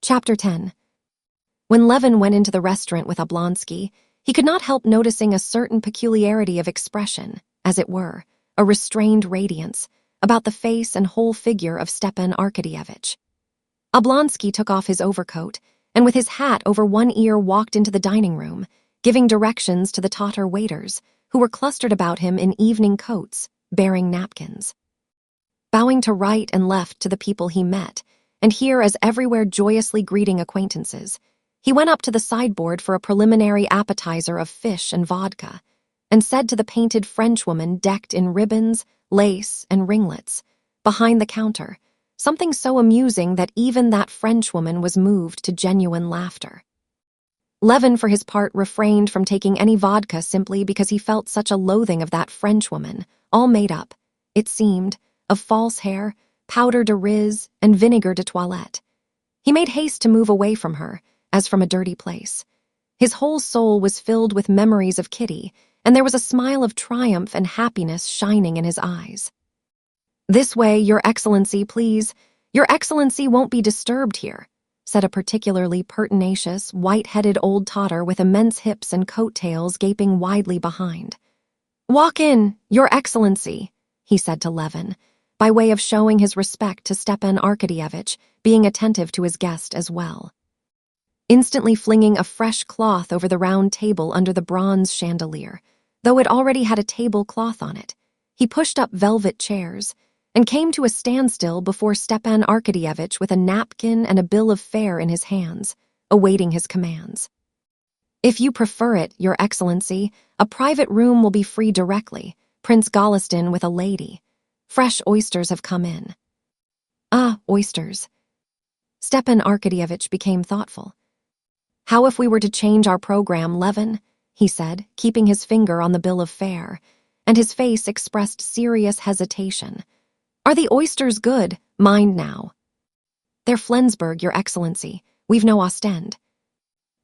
Chapter 10. When Levin went into the restaurant with Oblonsky, he could not help noticing a certain peculiarity of expression, as it were, a restrained radiance, about the face and whole figure of Stepan Arkadyevitch. Oblonsky took off his overcoat, and with his hat over one ear walked into the dining room, giving directions to the Tatar waiters, who were clustered about him in evening coats, bearing napkins. Bowing to right and left to the people he met, and here as everywhere joyously greeting acquaintances, he went up to the sideboard for a preliminary appetizer of fish and vodka, and said to the painted Frenchwoman decked in ribbons, lace, and ringlets, behind the counter, something so amusing that even that Frenchwoman was moved to genuine laughter. Levin, for his part, refrained from taking any vodka simply because he felt such a loathing of that Frenchwoman, all made up, it seemed, of false hair, powder de riz, and vinegar de toilette. He made haste to move away from her, as from a dirty place. His whole soul was filled with memories of Kitty, and there was a smile of triumph and happiness shining in his eyes. "This way, Your Excellency, please. Your Excellency won't be disturbed here," said a particularly pertinacious, white-headed old Tatar with immense hips and coat-tails gaping widely behind. "Walk in, Your Excellency," he said to Levin, by way of showing his respect to Stepan Arkadyevitch, being attentive to his guest as well. Instantly flinging a fresh cloth over the round table under the bronze chandelier, though it already had a tablecloth on it, he pushed up velvet chairs and came to a standstill before Stepan Arkadyevitch with a napkin and a bill of fare in his hands, awaiting his commands. "If you prefer it, Your Excellency, a private room will be free directly, Prince Golistin with a lady. Fresh oysters have come in." "Ah, oysters." Stepan Arkadyevitch became thoughtful. "How if we were to change our program, Levin?" he said, keeping his finger on the bill of fare, and his face expressed serious hesitation. "Are the oysters good? Mind now." "They're Flensburg, Your Excellency. We've no Ostend."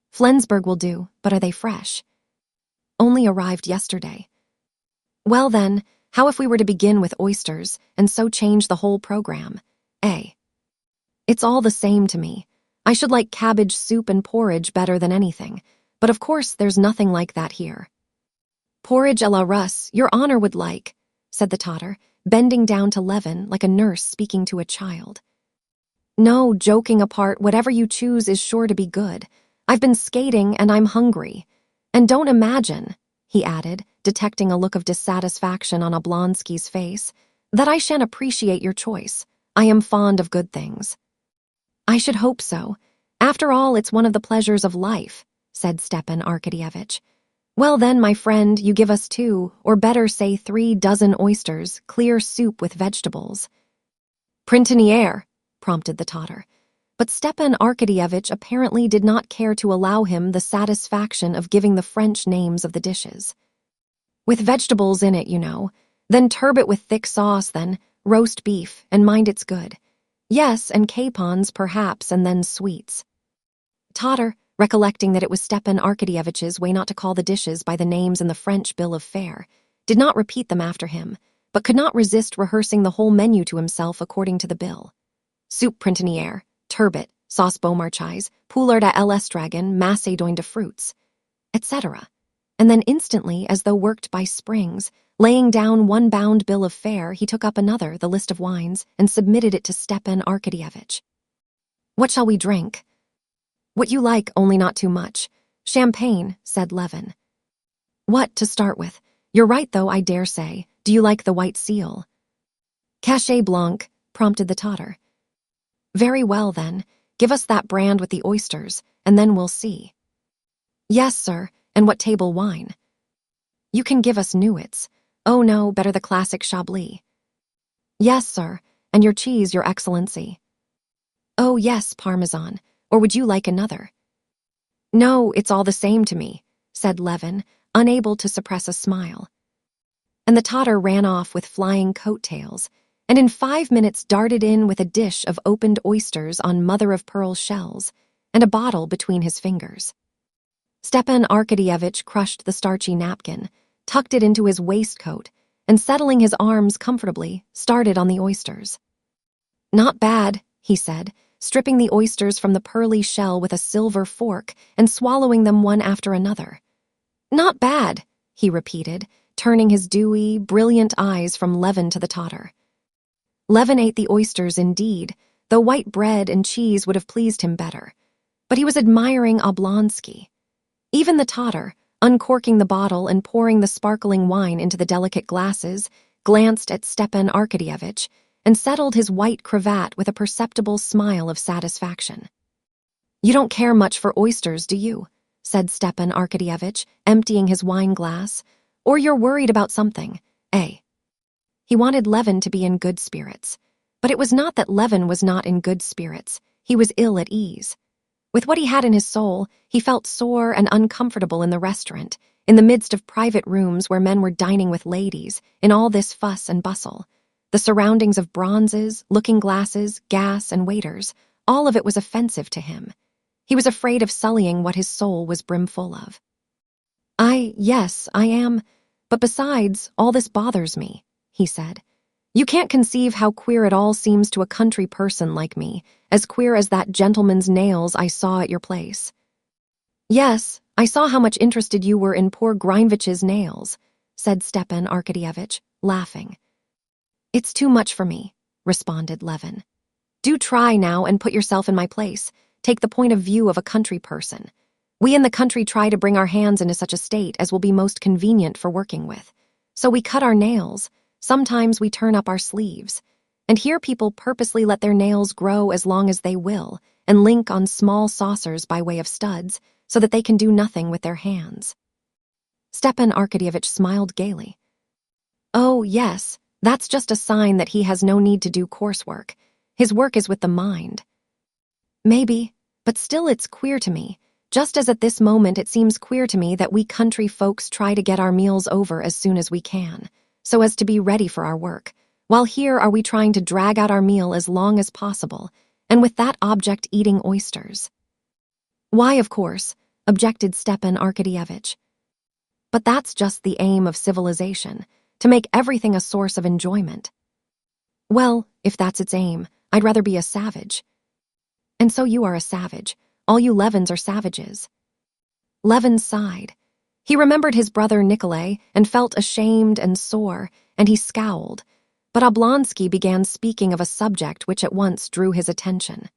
"Flensburg will do, but are they fresh?" "Only arrived yesterday." "Well then, how if we were to begin with oysters, and so change the whole program, eh?" "It's all the same to me. I should like cabbage soup and porridge better than anything, but of course there's nothing like that here." "Porridge à la Russe, Your Honor would like," said the Tatar, bending down to Levin like a nurse speaking to a child. "No, joking apart, whatever you choose is sure to be good. I've been skating and I'm hungry. And don't imagine," he added, detecting a look of dissatisfaction on Oblonsky's face, "that I shan't appreciate your choice. I am fond of good things." "I should hope so. After all, it's one of the pleasures of life," said Stepan Arkadyevitch. "Well then, my friend, you give us 2, or better say 3 dozen oysters, clear soup with vegetables." "Printanière," prompted the Tatar. But Stepan Arkadyevitch apparently did not care to allow him the satisfaction of giving the French names of the dishes. "With vegetables in it, you know. Then turbot with thick sauce, then, roast beef, and mind it's good. Yes, and capons, perhaps, and then sweets." Tatar, recollecting that it was Stepan Arkadyevitch's way not to call the dishes by the names in the French bill of fare, did not repeat them after him, but could not resist rehearsing the whole menu to himself according to the bill. Soup printanière, turbot, sauce beaumarchais, poulard à l'estragon, macédoine de fruits, etc. And then instantly, as though worked by springs, laying down one bound bill of fare, he took up another, the list of wines, and submitted it to Stepan Arkadyevitch. "What shall we drink?" "What you like, only not too much. Champagne," said Levin. "What, to start with? You're right, though, I dare say. Do you like the white seal?" "Cachet blanc," prompted the Tatar. "Very well, then. Give us that brand with the oysters, and then we'll see." "Yes, sir. And what table wine?" "You can give us Newitz. Oh, no, better the classic Chablis." "Yes, sir. And your cheese, Your Excellency." "Oh, yes, Parmesan. Or would you like another?" "No, it's all the same to me," said Levin, unable to suppress a smile. And the Tatar ran off with flying coat-tails, and in 5 minutes darted in with a dish of opened oysters on mother-of-pearl shells, and a bottle between his fingers. Stepan Arkadyevitch crushed the starchy napkin, tucked it into his waistcoat, and settling his arms comfortably, started on the oysters. "Not bad," he said, stripping the oysters from the pearly shell with a silver fork and swallowing them one after another. "Not bad," he repeated, turning his dewy, brilliant eyes from Levin to the Tatar. Levin ate the oysters indeed, though white bread and cheese would have pleased him better. But he was admiring Oblonsky. Even the Tatar, uncorking the bottle and pouring the sparkling wine into the delicate glasses, glanced at Stepan Arkadyevitch and settled his white cravat with a perceptible smile of satisfaction. "You don't care much for oysters, do you?" said Stepan Arkadyevitch, emptying his wine glass. "Or you're worried about something, eh?" He wanted Levin to be in good spirits. But it was not that Levin was not in good spirits. He was ill at ease. With what he had in his soul, he felt sore and uncomfortable in the restaurant, in the midst of private rooms where men were dining with ladies, in all this fuss and bustle. The surroundings of bronzes, looking-glasses, gas, and waiters, all of it was offensive to him. He was afraid of sullying what his soul was brimful of. Yes, I am. But besides, all this bothers me," he said. "You can't conceive how queer it all seems to a country person like me, as queer as that gentleman's nails I saw at your place." "Yes, I saw how much interested you were in poor Greinvich's nails," said Stepan Arkadyevitch, laughing. "It's too much for me," responded Levin. "Do try now and put yourself in my place. Take the point of view of a country person. We in the country try to bring our hands into such a state as will be most convenient for working with. So we cut our nails. Sometimes we turn up our sleeves. And here people purposely let their nails grow as long as they will and link on small saucers by way of studs so that they can do nothing with their hands." Stepan Arkadyevitch smiled gaily. "Oh, yes, that's just a sign that he has no need to do coarse work. His work is with the mind." "Maybe, but still it's queer to me. Just as at this moment it seems queer to me that we country folks try to get our meals over as soon as we can, so as to be ready for our work, while here are we trying to drag out our meal as long as possible, and with that object eating oysters." "Why, of course," objected Stepan Arkadyevitch. "But that's just the aim of civilization, to make everything a source of enjoyment." "Well, if that's its aim, I'd rather be a savage." "And so you are a savage. All you Levins are savages." Levin sighed. He remembered his brother Nikolay and felt ashamed and sore, and he scowled. But Oblonsky began speaking of a subject which at once drew his attention.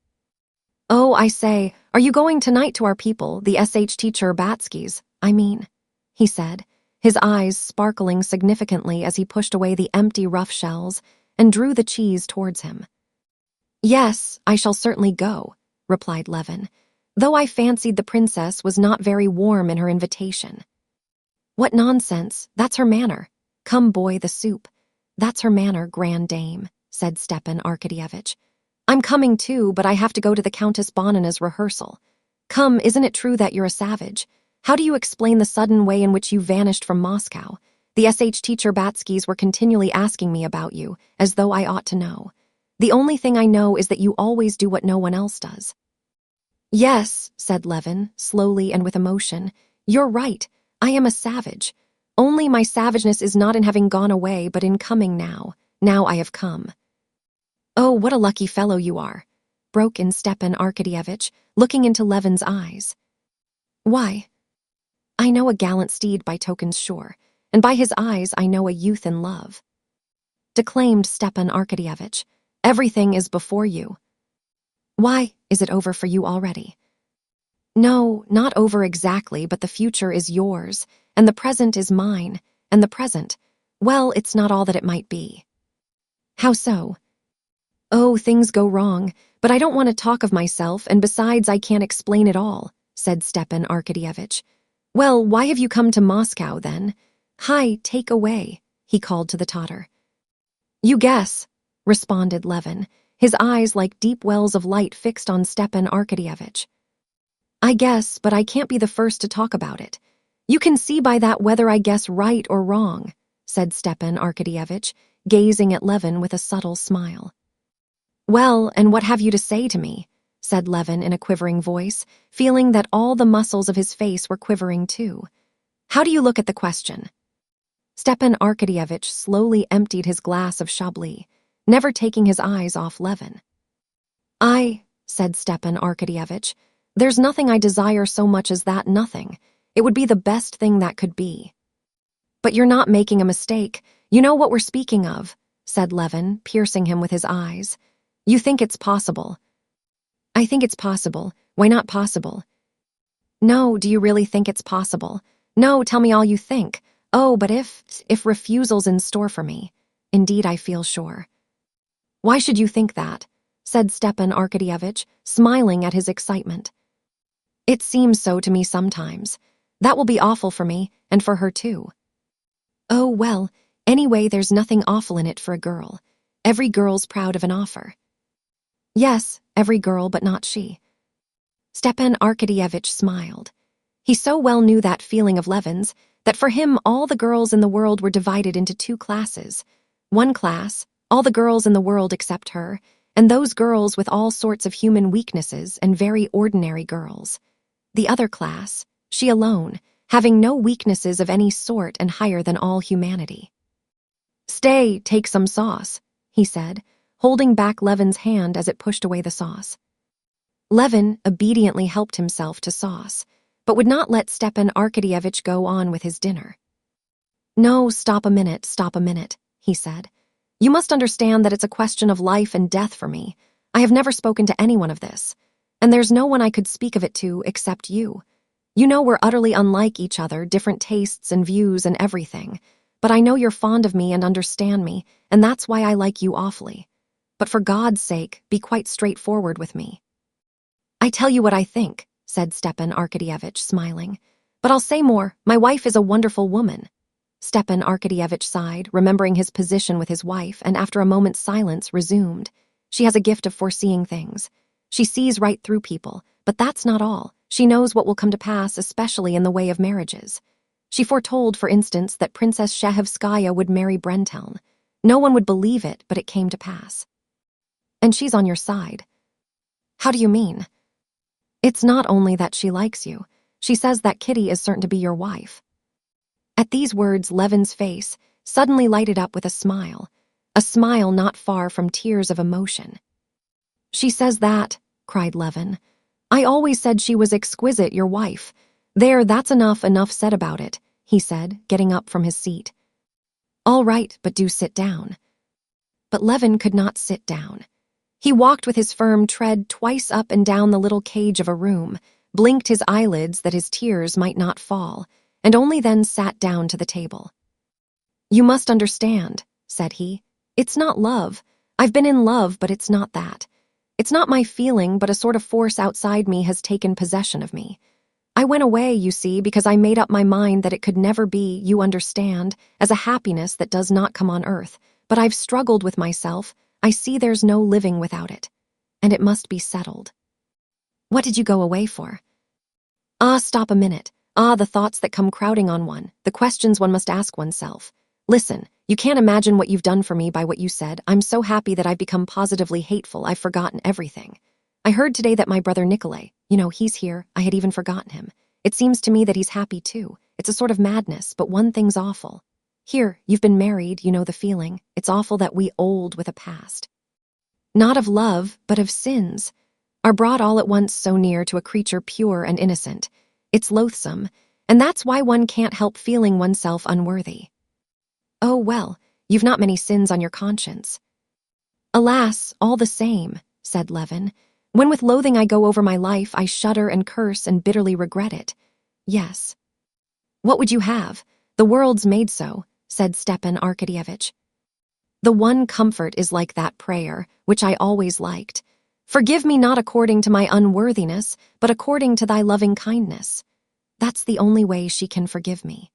"Oh, I say, are you going tonight to our people, the SH teacher Batsky's, I mean?" he said, his eyes sparkling significantly as he pushed away the empty rough shells and drew the cheese towards him. "Yes, I shall certainly go," replied Levin, though I fancied the princess was not very warm in her invitation. "What nonsense, that's her manner. Come, boy, the soup. That's her manner, grand dame," said Stepan Arkadyevitch. "I'm coming too, but I have to go to the Countess Bonina's rehearsal. Come, isn't it true that you're a savage? How do you explain the sudden way in which you vanished from Moscow? The SH teacher Batskys were continually asking me about you, as though I ought to know. The only thing I know is that you always do what no one else does." "Yes," said Levin, slowly and with emotion, "you're right. I am a savage. Only my savageness is not in having gone away, but in coming now. Now I have come." "Oh, what a lucky fellow you are," broke in Stepan Arkadyevitch, looking into Levin's eyes. "Why?" "I know a gallant steed by tokens sure, and by his eyes I know a youth in love," declaimed Stepan Arkadyevitch. "Everything is before you." "Why, is it over for you already?" "No, not over exactly, but the future is yours, and the present is mine, and the present, well, it's not all that it might be." "How so?" "Oh, things go wrong, but I don't want to talk of myself, and besides I can't explain it all," said Stepan Arkadyevitch. "Well, why have you come to Moscow, then? Hi, take away," he called to the Tatar. "You guess," responded Levin, his eyes like deep wells of light fixed on Stepan Arkadyevitch. "I guess, but I can't be the first to talk about it. You can see by that whether I guess right or wrong," said Stepan Arkadyevitch, gazing at Levin with a subtle smile. "Well, and what have you to say to me?" said Levin in a quivering voice, feeling that all the muscles of his face were quivering too. "How do you look at the question?" Stepan Arkadyevitch slowly emptied his glass of Chablis, never taking his eyes off Levin. "I," said Stepan Arkadyevitch. "There's nothing I desire so much as that nothing. It would be the best thing that could be." "But you're not making a mistake. You know what we're speaking of," said Levin, piercing him with his eyes. "You think it's possible." "I think it's possible. Why not possible?" "No, do you really think it's possible? No, tell me all you think. Oh, but if refusal's in store for me. Indeed, I feel sure." "Why should you think that?" said Stepan Arkadyevitch, smiling at his excitement. "It seems so to me sometimes. That will be awful for me, and for her too." "Oh, well, anyway, there's nothing awful in it for a girl. Every girl's proud of an offer." "Yes, every girl, but not she." Stepan Arkadyevitch smiled. He so well knew that feeling of Levin's that for him all the girls in the world were divided into two classes. One class, all the girls in the world except her, and those girls with all sorts of human weaknesses and very ordinary girls. The other class, she alone, having no weaknesses of any sort and higher than all humanity. "Stay, take some sauce," he said, holding back Levin's hand as it pushed away the sauce. Levin obediently helped himself to sauce, but would not let Stepan Arkadyevitch go on with his dinner. "No, stop a minute, he said. "You must understand that it's a question of life and death for me. I have never spoken to anyone of this, and there's no one I could speak of it to except you. You know we're utterly unlike each other, different tastes and views and everything, but I know you're fond of me and understand me, and that's why I like you awfully. But for God's sake, be quite straightforward with me." "I tell you what I think," said Stepan Arkadyevitch, smiling. "But I'll say more, my wife is a wonderful woman." Stepan Arkadyevitch sighed, remembering his position with his wife, and after a moment's silence resumed. "She has a gift of foreseeing things. She sees right through people, but that's not all. She knows what will come to pass, especially in the way of marriages. She foretold, for instance, that Princess Shehevskaya would marry Brenteln. No one would believe it, but it came to pass. And she's on your side." "How do you mean?" "It's not only that she likes you. She says that Kitty is certain to be your wife." At these words, Levin's face suddenly lighted up with a smile not far from tears of emotion. "She says that," cried Levin. "I always said she was exquisite, your wife. There, that's enough said about it," he said, getting up from his seat. "All right, but do sit down." But Levin could not sit down. He walked with his firm tread twice up and down the little cage of a room, blinked his eyelids that his tears might not fall, and only then sat down to the table. "You must understand," said he. "It's not love. I've been in love, but it's not that. It's not my feeling, but a sort of force outside me has taken possession of me. I went away, you see, because I made up my mind that it could never be, you understand, as a happiness that does not come on earth, but I've struggled with myself. I see there's no living without it, and it must be settled." "What did you go away for?" "Ah, stop a minute. The thoughts that come crowding on one, the questions one must ask oneself. Listen, you can't imagine what you've done for me by what you said. I'm so happy that I've become positively hateful, I've forgotten everything. I heard today that my brother Nikolay, he's here, I had even forgotten him. It seems to me that he's happy too. It's a sort of madness, but one thing's awful. Here, you've been married, you know the feeling. It's awful that we old with a past. Not of love, but of sins, are brought all at once so near to a creature pure and innocent. It's loathsome, and that's why one can't help feeling oneself unworthy." "Oh, well, you've not many sins on your conscience." "Alas, all the same," said Levin. "When with loathing I go over my life, I shudder and curse and bitterly regret it. Yes." "What would you have? The world's made so," said Stepan Arkadyevitch. "The one comfort is like that prayer, which I always liked. Forgive me not according to my unworthiness, but according to thy loving kindness. That's the only way she can forgive me."